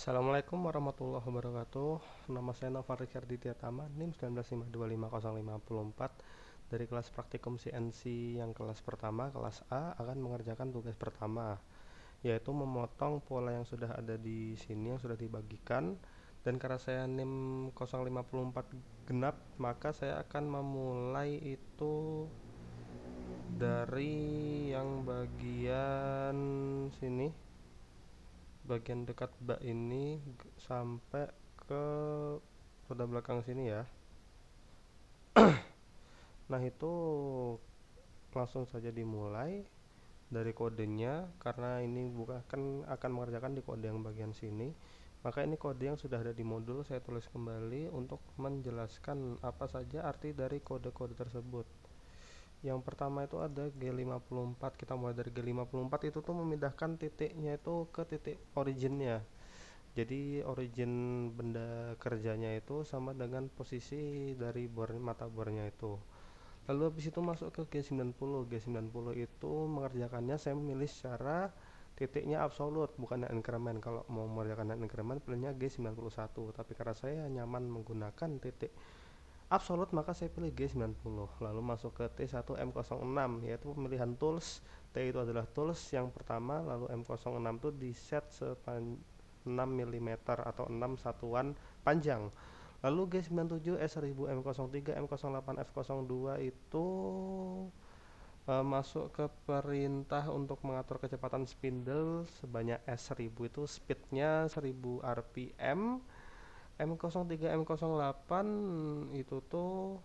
Assalamualaikum warahmatullahi wabarakatuh. Nama saya Noval Richard Ditya-Tama, NIM 19525054 dari kelas praktikum CNC yang kelas pertama, kelas A, akan mengerjakan tugas pertama, yaitu memotong pola yang sudah ada di sini yang sudah dibagikan. Dan karena saya NIM 054 genap, maka saya akan memulai itu dari yang bagian sini, bagian dekat bak ini sampai ke roda belakang sini ya. Nah, itu langsung saja dimulai dari kodenya, karena ini bukan akan mengerjakan di kode yang bagian sini. Maka ini kode yang sudah ada di modul saya tulis kembali untuk menjelaskan apa saja arti dari kode-kode tersebut. Yang pertama itu ada G54. Kita mulai dari G54, itu tuh memindahkan titiknya itu ke titik originnya. Jadi origin benda kerjanya itu sama dengan posisi dari mata bornya itu. Lalu habis itu masuk ke G90. G90 itu mengerjakannya saya memilih secara titiknya absolut, bukan increment. Kalau mau mengerjakan increment pilihnya G91, tapi karena saya nyaman menggunakan titik absolut maka saya pilih G90. Lalu masuk ke T1M06, yaitu pemilihan tools. T itu adalah tools yang pertama, lalu M06 itu di set 6 mm atau 6 satuan panjang. Lalu G97 S1000 M03 M08 F02 itu masuk ke perintah untuk mengatur kecepatan spindle sebanyak S1000, itu speednya 1000 rpm. M03 M08 itu tuh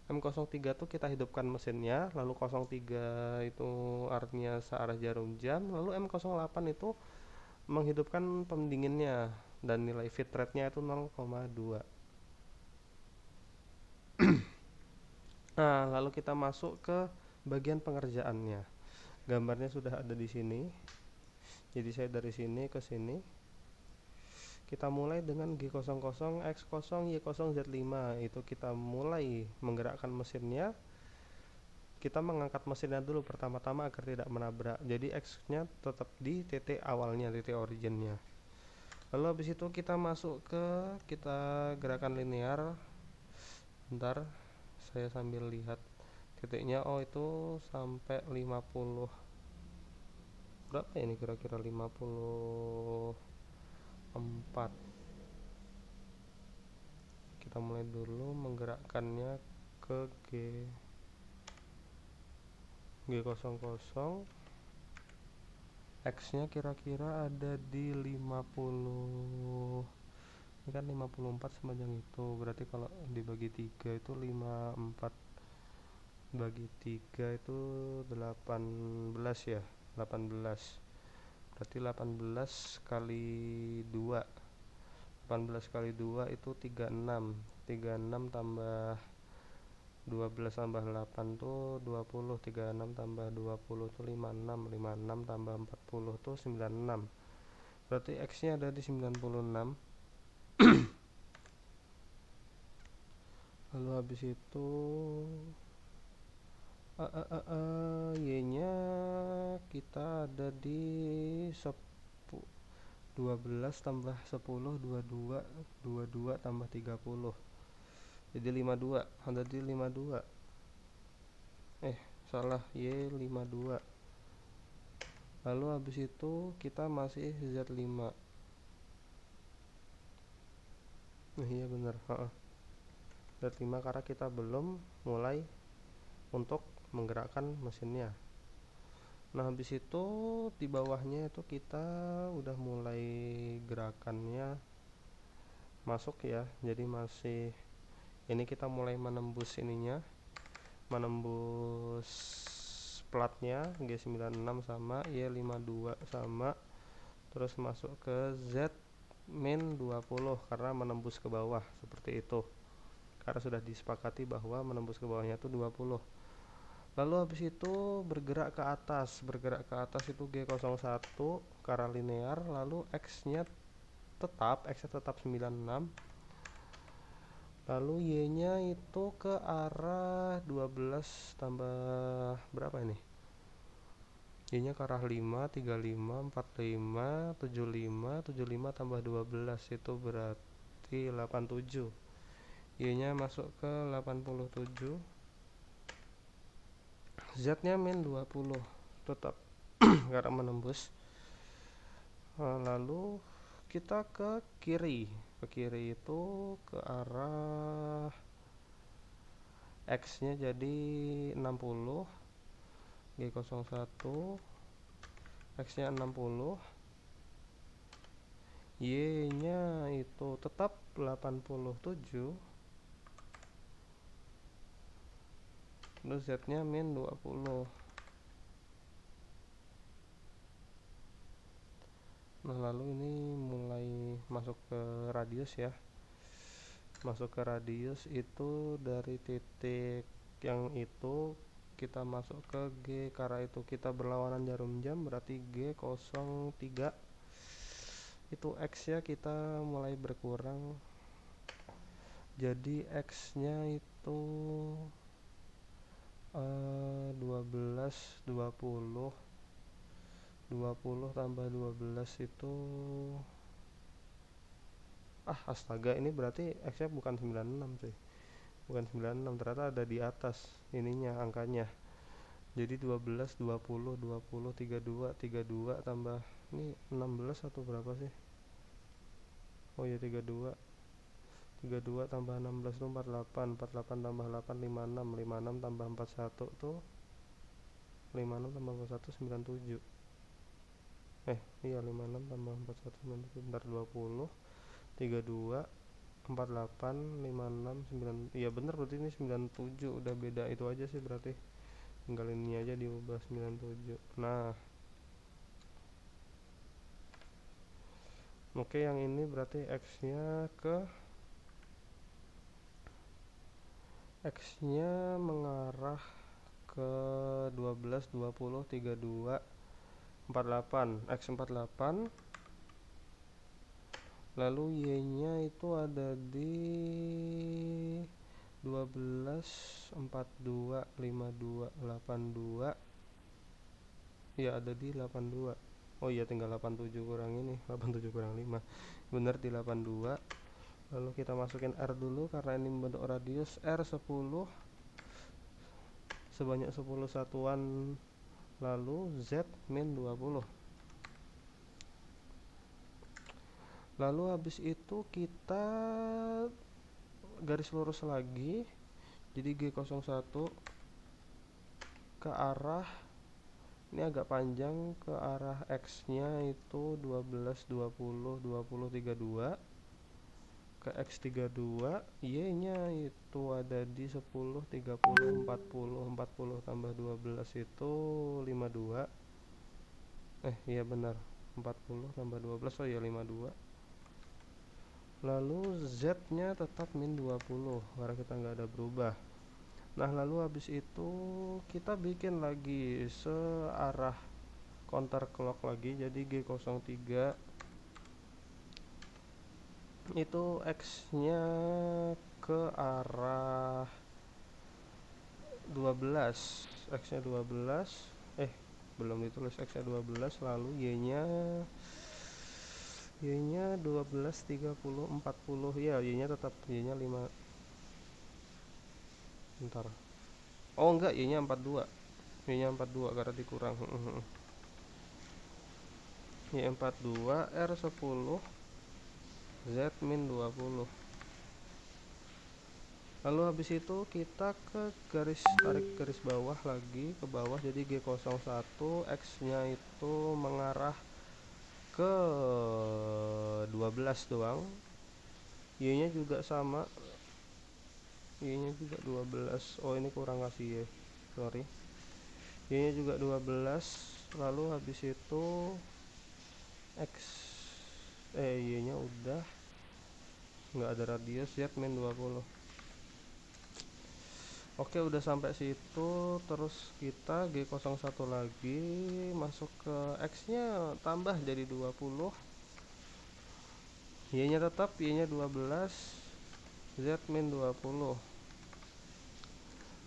M03 tuh kita hidupkan mesinnya, lalu 03 itu artinya searah jarum jam, lalu M08 itu menghidupkan pendinginnya dan nilai feed rate-nya itu 0,2. Nah, lalu kita masuk ke bagian pengerjaannya. Gambarnya sudah ada di sini. Jadi saya dari sini ke sini. Kita mulai dengan G00, X0, Y0, Z5. Itu kita mulai menggerakkan mesinnya. Kita mengangkat mesinnya dulu pertama-tama agar tidak menabrak. Jadi X-nya tetap di titik awalnya, titik originnya. Lalu habis itu kita masuk ke gerakan linear. Bentar, saya sambil lihat titiknya. Oh, itu sampai 50 berapa ini kira-kira, 54. Kita mulai dulu menggerakkannya ke G00. X nya kira-kira ada di 50. Ini kan 54 sepanjang itu, berarti kalau dibagi 3 itu 54 bagi 3 itu 18 ya. 18 berarti 18 kali 2. 18 kali 2 itu 36. 36 tambah 12 tambah 8 tuh 20. 36 tambah 20 tuh 56. 56 tambah 40 tuh 96. Berarti X nya ada di 96. Lalu habis itu Y nya kita ada di 12 tambah 10 22. 22 tambah 30 jadi 52. Ada di 52. Salah, Y 52. Lalu habis itu kita masih Z5. Iya bener, Z5 karena kita belum mulai untuk menggerakkan mesinnya. Nah, habis itu di bawahnya itu kita udah mulai gerakannya masuk ya. Jadi masih ini kita mulai menembus ininya, menembus platnya G96 sama Y52 sama, terus masuk ke Z min 20 karena menembus ke bawah seperti itu. Karena sudah disepakati bahwa menembus ke bawahnya itu 20. Lalu habis itu bergerak ke atas. Bergerak ke atas itu G01 karena linear, lalu X-nya tetap 96. Lalu Y-nya itu ke arah 12 tambah berapa ini? Y nya ke arah 5, 35, 45, 75, 75 tambah 12 itu berarti 87. Y nya masuk ke 87, Z nya min 20 tetap karena menembus. Lalu kita ke kiri itu ke arah X nya jadi 60, G01 X nya 60, Y nya itu tetap 87, terus Z nya min 20. Nah lalu ini mulai masuk ke radius ya, masuk ke radius itu dari titik yang itu kita masuk ke G, karena itu kita berlawanan jarum jam berarti G03 itu X nya kita mulai berkurang, jadi X nya itu 12, 20 tambah 12 itu astaga, ini berarti X nya bukan 96 cuy, bukan 96, ternyata ada di atas ininya angkanya. Jadi 12, 20, 20, 32, 32 tambah ini 16 atau berapa sih? Oh ya 32, 32 tambah 16 itu 48, 48 tambah 8 56, 56 tambah 41 tuh 56 tambah 41 97. Iya 56 tambah 41 97, bentar 20, 32, 48, 56, 9. Iya bener berarti ini 97, udah beda itu aja sih berarti. Tinggal ini aja diubah 97. Nah, oke yang ini berarti X-nya mengarah ke 12, 20, 32, 48, X48. Lalu Y-nya itu ada di 12, 42, 52, 82. Ya ada di 82. Oh iya tinggal 87 kurang ini, 87 kurang 5. Bener di 82. Lalu kita masukin R dulu karena ini membentuk radius R10 sebanyak 10 satuan, lalu Z min 20. Lalu habis itu kita garis lurus lagi, jadi G01 ke arah ini agak panjang ke arah X nya itu 12, 20, 20, 32 ke X32. Y nya itu ada di 10, 30, 40, 40 tambah 12 itu 52. Iya benar 40 tambah 12, oh ya 52. Lalu Z nya tetap min 20 karena kita nggak ada berubah. Nah lalu habis itu kita bikin lagi searah counter clock lagi, jadi G03 itu X nya ke arah 12, X nya 12, belum ditulis X nya 12, lalu Y nya 12, 30, 40, ya Y nya tetap, Y nya 5, bentar, oh enggak, Y nya 42, Y nya 42 karena dikurang. Y 42, R10, Z min 20. Lalu habis itu kita ke tarik garis bawah lagi ke bawah, jadi G01 X nya itu mengarah ke 12 doang, Y nya juga sama, Y nya juga 12. Oh ini kurang kasih Y, sorry. Y nya juga 12. Lalu habis itu Y nya udah nggak ada radius, Z min 20. Oke udah sampai situ, terus kita G01 lagi masuk ke X nya tambah jadi 20, Y nya tetap, Y nya 12, Z min 20.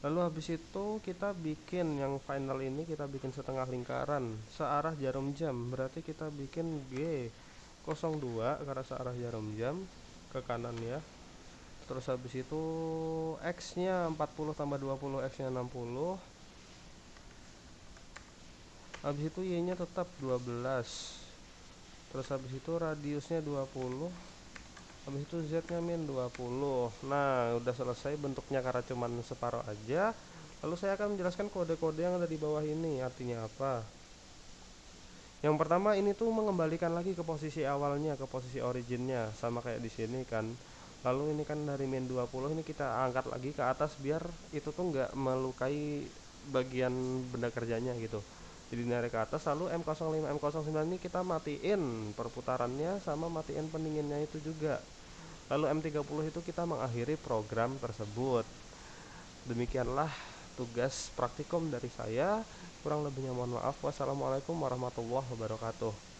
Lalu habis itu kita bikin yang final ini, kita bikin setengah lingkaran searah jarum jam, berarti kita bikin G02 karena searah jarum jam ke kanan ya. Terus habis itu X nya 40 tambah 20, X nya 60. Habis itu Y nya tetap 12. Terus habis itu radiusnya 20. Habis itu Z nya min 20. Nah udah selesai bentuknya karena cuman separuh aja. Lalu saya akan menjelaskan kode-kode yang ada di bawah ini artinya apa. Yang pertama ini tuh mengembalikan lagi ke posisi awalnya, ke posisi originnya, sama kayak di sini kan. Lalu ini kan dari min 20 ini kita angkat lagi ke atas biar itu tuh nggak melukai bagian benda kerjanya gitu. Jadi narik ke atas, lalu M05 M09 ini kita matiin perputarannya sama matiin pendinginnya itu juga. Lalu M30 itu kita mengakhiri program tersebut. Demikianlah tugas praktikum dari saya. Kurang lebihnya mohon maaf. Wassalamualaikum warahmatullahi wabarakatuh.